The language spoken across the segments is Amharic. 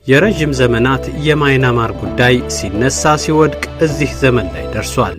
የረጅም ዘመናት የማይናማር ጉዳይ ሲነሳ ሲወድቅ እዚህ ዘመን ላይ ደርሷል።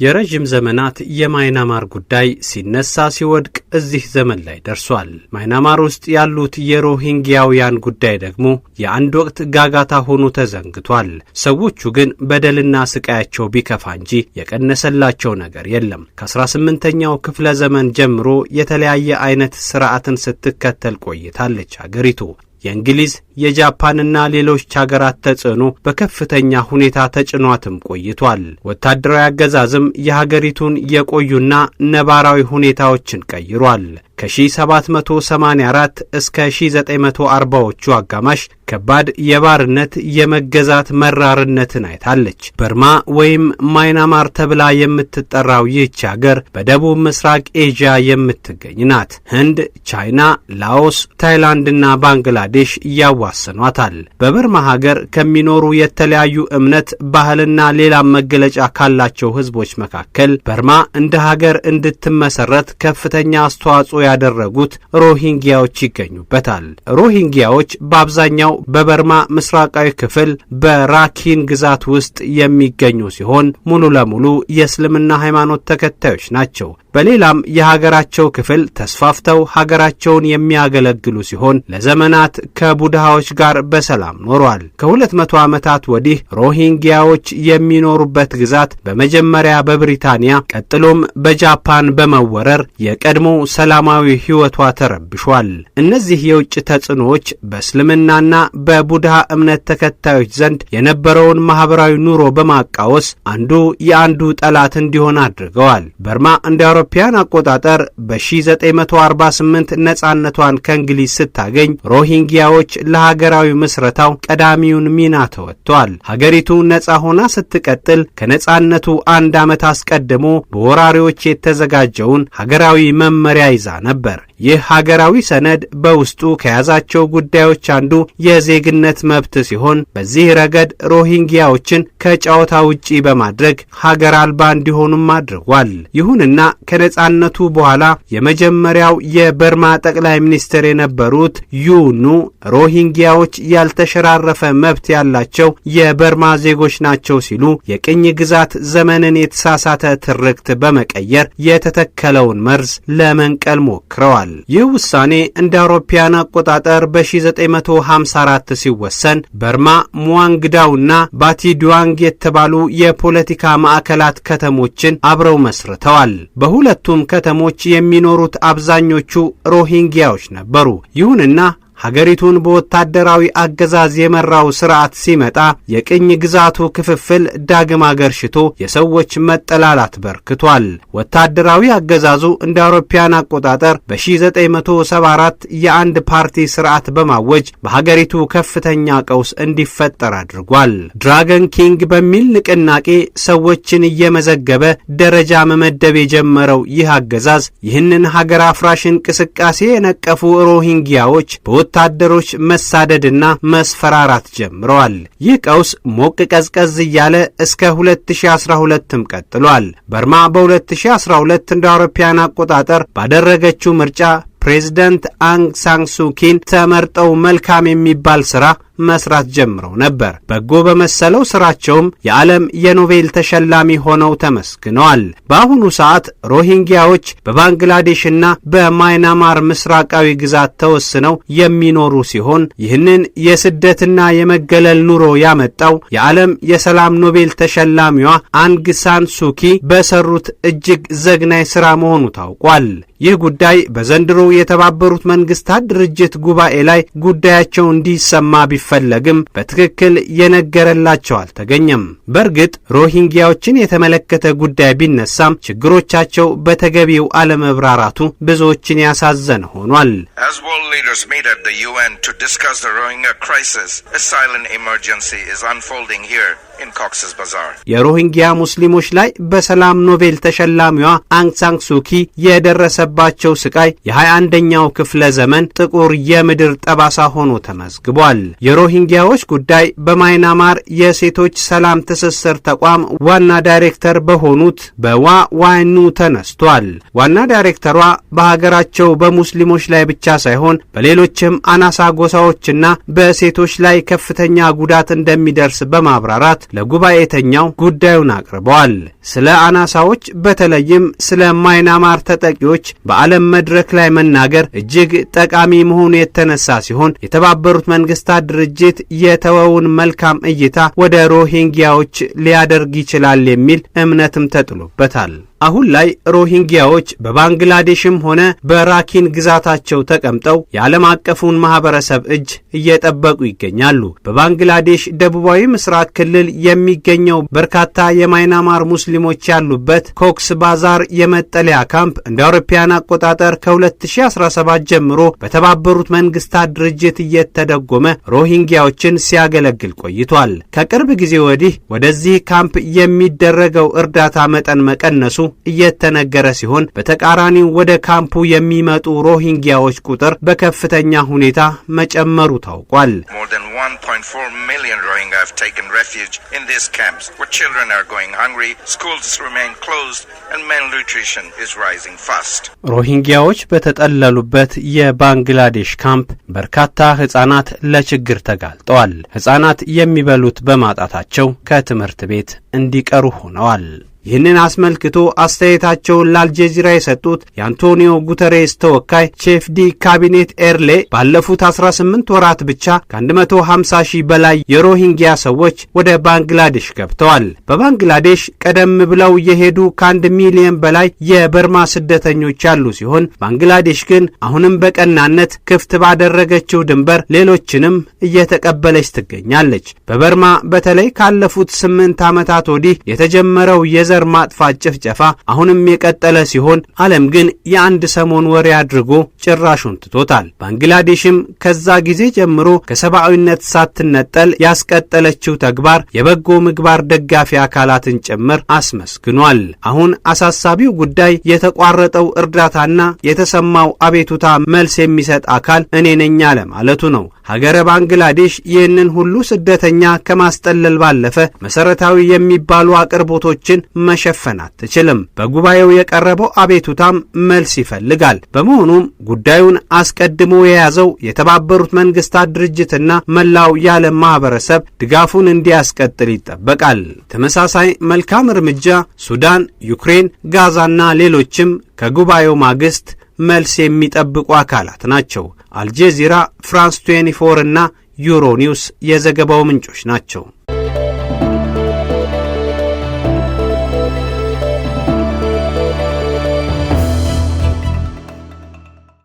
የረጅም ዘመናት የማይናማር ጉዳይ ሲነሳ ሲወድቅ እዚህ ዘመን ላይ ደርሷል። ማይናማር ውስጥ ያሉት የሮሂንግያውያን ጉዳይ ደግሞ የአንድ ወቅት ጋጋታ ሆኖ ተዘንግቷል። ሰዎቹ ግን በደልና ስቃያቸው ቢከፋ እንጂ የቀነሰላቸው ነገር የለም። ከ18ኛው ክፍለ ዘመን ጀምሮ የተለያየ አይነት ስርዓትን ስትከተል ቆይታለች ሀገሪቱ። የእንግሊዝ የጃፓንና ሌሎች ሀገራት ተጽዕኖ በከፍተኛ ሁኔታ ተጭኗትም ቆይቷል። ወታደራዊ አገዛዝም የሀገሪቱን የቆዩና ነባራዊ ሁኔታዎችን ቀይሯል። ከ1784 እስከ 1940ዎቹ አጋማሽ ከባድ የባርነት የመገዛት መራርነትን አይታለች። በርማ ወይም ማይናማር ተብላ የምትጠራው ይህች ሀገር በደቡብ ምስራቅ ኤዥያ የምትገኝ ናት። ህንድ፣ ቻይና፣ ላኦስ፣ ታይላንድና ባንግላዴሽ ያዋስኗታል። በበርማ ሀገር ከሚኖሩ የተለያዩ እምነት፣ ባህልና ሌላም መገለጫ ካላቸው ህዝቦች መካከል በርማ እንደ ሀገር እንድትመሰረት ከፍተኛ አስተዋጽኦ ያደረጉት ሮሂንግያዎች ይገኙበታል። ሮሂንግያዎች በአብዛኛው በበርማ ምስራቃዊ ክፍል በራኪን ግዛት ውስጥ የሚገኙ ሲሆን ሙሉ ለሙሉ የእስልምና ሃይማኖት ተከታዮች ናቸው። በሌላም የሀገራቸው ክፍል ተስፋፍተው ሀገራቸውን የሚያገለግሉ ሲሆን ለዘመናት ከቡድሃዎች ጋር በሰላም ኖሯል። ከ200 ዓመታት ወዲህ ሮሂንግያዎች የሚኖሩበት ግዛት በመጀመሪያ በብሪታንያ ቀጥሎም በጃፓን በመወረር የቀድሞ ሰላማዊ ሕይወቷ ተረብሿል። እነዚህ የውጭ ተጽዕኖዎች በእስልምናና በቡድሃ እምነት ተከታዮች ዘንድ የነበረውን ማህበራዊ ኑሮ በማቃወስ አንዱ የአንዱ ጠላት እንዲሆን አድርገዋል። በርማ እንደ አውሮፓውያን አቆጣጠር በ1948 ነጻነቷን ከእንግሊዝ ስታገኝ ሮሂንግያዎች ለሀገራዊ ምስረታው ቀዳሚውን ሚና ተወጥተዋል። ሀገሪቱ ነጻ ሆና ስትቀጥል ከነጻነቱ አንድ ዓመት አስቀድሞ በወራሪዎች የተዘጋጀውን ሀገራዊ መመሪያ ይዛ ነበር። ይህ ሀገራዊ ሰነድ በውስጡ ከያዛቸው ጉዳዮች አንዱ የዜግነት መብት ሲሆን በዚህ ረገድ ሮሂንግያዎችን ከጨዋታ ውጪ በማድረግ ሀገር አልባ እንዲሆኑም አድርጓል። ይሁንና ከነጻነቱ በኋላ የመጀመሪያው የበርማ ጠቅላይ ሚኒስትር የነበሩት ዩኑ ሮሂንግያዎች ያልተሸራረፈ መብት ያላቸው የበርማ ዜጎች ናቸው ሲሉ የቅኝ ግዛት ዘመንን የተሳሳተ ትርክት በመቀየር የተተከለውን መርዝ ለመንቀል ሞክረዋል። ይህ ውሳኔ እንደ አውሮፓውያን አቆጣጠር በ1954 ሲወሰን በርማ ሙዋንግዳውና ባቲዱዋንግ የተባሉ የፖለቲካ ማዕከላት ከተሞችን አብረው መስርተዋል። በሁለቱም ከተሞች የሚኖሩት አብዛኞቹ ሮሂንግያዎች ነበሩ። ይሁንና ሀገሪቱን በወታደራዊ አገዛዝ የመራው ስርዓት ሲመጣ የቅኝ ግዛቱ ክፍፍል ዳግም አገርሽቶ የሰዎች መጠላላት በርክቷል። ወታደራዊ አገዛዙ እንደ አውሮፓውያን አቆጣጠር በ1974 የአንድ ፓርቲ ስርዓት በማወጅ በሀገሪቱ ከፍተኛ ቀውስ እንዲፈጠር አድርጓል። ድራገን ኪንግ በሚል ንቅናቄ ሰዎችን እየመዘገበ ደረጃ መመደብ የጀመረው ይህ አገዛዝ ይህንን ሀገር አፍራሽ እንቅስቃሴ የነቀፉ ሮሂንግያዎች ወታደሮች መሳደድና መስፈራራት ጀምረዋል። ይህ ቀውስ ሞቅ ቀዝቀዝ እያለ እስከ 2012ም ቀጥሏል። በርማ በ2012 እንደ አውሮፓውያን አቆጣጠር ባደረገችው ምርጫ ፕሬዝዳንት አንግ ሳን ሱኪን ተመርጠው መልካም የሚባል ሥራ መስራት ጀምረው ነበር። በጎ በመሰለው ስራቸውም የዓለም የኖቤል ተሸላሚ ሆነው ተመስግነዋል። በአሁኑ ሰዓት ሮሂንግያዎች በባንግላዴሽና በማይናማር ምስራቃዊ ግዛት ተወስነው የሚኖሩ ሲሆን ይህንን የስደትና የመገለል ኑሮ ያመጣው የዓለም የሰላም ኖቤል ተሸላሚዋ አንግ ሳን ሱኪ በሰሩት እጅግ ዘግናይ ሥራ መሆኑ ታውቋል። ይህ ጉዳይ በዘንድሮ የተባበሩት መንግስታት ድርጅት ጉባኤ ላይ ጉዳያቸው እንዲሰማ ቢፈለግም በትክክል የነገረላቸው አልተገኘም። በእርግጥ ሮሂንግያዎችን የተመለከተ ጉዳይ ቢነሳም ችግሮቻቸው በተገቢው አለመብራራቱ ብዙዎችን ያሳዘነ ሆኗል። As world leaders meet at the UN to discuss the Rohingya crisis, a silent emergency is unfolding here in Cox's Bazar. የሮሂንጊያ ሙስሊሞች ላይ በሰላም ኖቤል ተሸላሚዋ አንግ ሳን ሱኪ የደረሰባቸው ስቃይ የ21ኛው ክፍለ ዘመን ጥቁር የምድር ጠባሳ ሆኖ ተመዝግቧል። የሮሂንጊያዎች ጉዳይ በማይናማር የሴቶች ሰላም ትስስር ተቋም ዋና ዳይሬክተር በሆኑት በዋ ዋኑ ተነስቷል። ዋና ዳይሬክተሯ በሀገራቸው በሙስሊሞች ላይ ብቻ ሳይሆን በሌሎችም አናሳ ጎሳዎችና በሴቶች ላይ ከፍተኛ ጉዳት እንደሚደርስ በማብራራት ለጉባኤተኛው ጉዳዩን አቅርበዋል። ስለ አናሳዎች በተለይም ስለ ማይናማር ተጠቂዎች በዓለም መድረክ ላይ መናገር እጅግ ጠቃሚ መሆኑ የተነሳ ሲሆን የተባበሩት መንግስታት ድርጅት የተወውን መልካም እይታ ወደ ሮሂንጊያዎች ሊያደርግ ይችላል የሚል እምነትም ተጥሎበታል። አሁን ላይ ሮሂንጊያዎች በባንግላዴሽም ሆነ በራኪን ግዛታቸው ተቀምጠው የዓለም አቀፉን ማህበረሰብ እጅ እየጠበቁ ይገኛሉ። በባንግላዴሽ ደቡባዊ ምስራቅ ክልል የሚገኘው በርካታ የማይናማር ሙስሊሞች ያሉበት ኮክስ ባዛር የመጠለያ ካምፕ እንደ አውሮፓውያን አቆጣጠር ከ2017 ጀምሮ በተባበሩት መንግስታት ድርጅት እየተደጎመ ሮሂንጊያዎችን ሲያገለግል ቆይቷል። ከቅርብ ጊዜ ወዲህ ወደዚህ ካምፕ የሚደረገው እርዳታ መጠን መቀነሱ እየተነገረ ሲሆን በተቃራኒው ወደ ካምፑ የሚመጡ ሮሂንጊያዎች ቁጥር በከፍተኛ ሁኔታ መጨመሩ ታውቋል። More than 1.4 million Rohingya have taken refuge in these camps, where children are going hungry, schools remain closed, and malnutrition is rising fast. ሮሂንጊያዎች በተጠለሉበት የባንግላዴሽ ካምፕ በርካታ ህጻናት ለችግር ተጋልጠዋል። ህጻናት የሚበሉት በማጣታቸው ከትምህርት ቤት እንዲቀሩ ሆነዋል። ይህንን አስመልክቶ አስተያየታቸውን ለአልጀዚራ የሰጡት የአንቶኒዮ ጉተሬስ ተወካይ ቼፍ ዲ ካቢኔት ኤርሌ ባለፉት 18 ወራት ብቻ ከ150 ሺህ በላይ የሮሂንጊያ ሰዎች ወደ ባንግላዴሽ ገብተዋል። በባንግላዴሽ ቀደም ብለው የሄዱ ከ1 ሚሊዮን በላይ የበርማ ስደተኞች ያሉ ሲሆን ባንግላዴሽ ግን አሁንም በቀናነት ክፍት ባደረገችው ድንበር ሌሎችንም እየተቀበለች ትገኛለች። በበርማ በተለይ ካለፉት 8 ዓመታት ወዲህ የተጀመረው የዘር ማጥፋት ጭፍጨፋ አሁንም የቀጠለ ሲሆን ዓለም ግን የአንድ ሰሞን ወሬ አድርጎ ጭራሹን ትቶታል። ባንግላዴሽም ከዛ ጊዜ ጀምሮ ከሰብአዊነት ሳትነጠል ያስቀጠለችው ተግባር የበጎ ምግባር ደጋፊ አካላትን ጭምር አስመስግኗል። አሁን አሳሳቢው ጉዳይ የተቋረጠው እርዳታና የተሰማው አቤቱታ መልስ የሚሰጥ አካል እኔ ነኝ አለ ማለቱ ነው። ሀገረ ባንግላዴሽ ይህንን ሁሉ ስደተኛ ከማስጠለል ባለፈ መሰረታዊ የሚባሉ አቅርቦቶችን መሸፈን አትችልም። በጉባኤው የቀረበው አቤቱታም መልስ ይፈልጋል። በመሆኑም ጉዳዩን አስቀድሞ የያዘው የተባበሩት መንግስታት ድርጅትና መላው የዓለም ማህበረሰብ ድጋፉን እንዲያስቀጥል ይጠበቃል። ተመሳሳይ መልካም እርምጃ ሱዳን፣ ዩክሬን፣ ጋዛና ሌሎችም ከጉባኤው ማግስት መልስ የሚጠብቁ አካላት ናቸው። አልጀዚራ፣ ፍራንስ 24 እና ዩሮኒውስ የዘገባው ምንጮች ናቸው።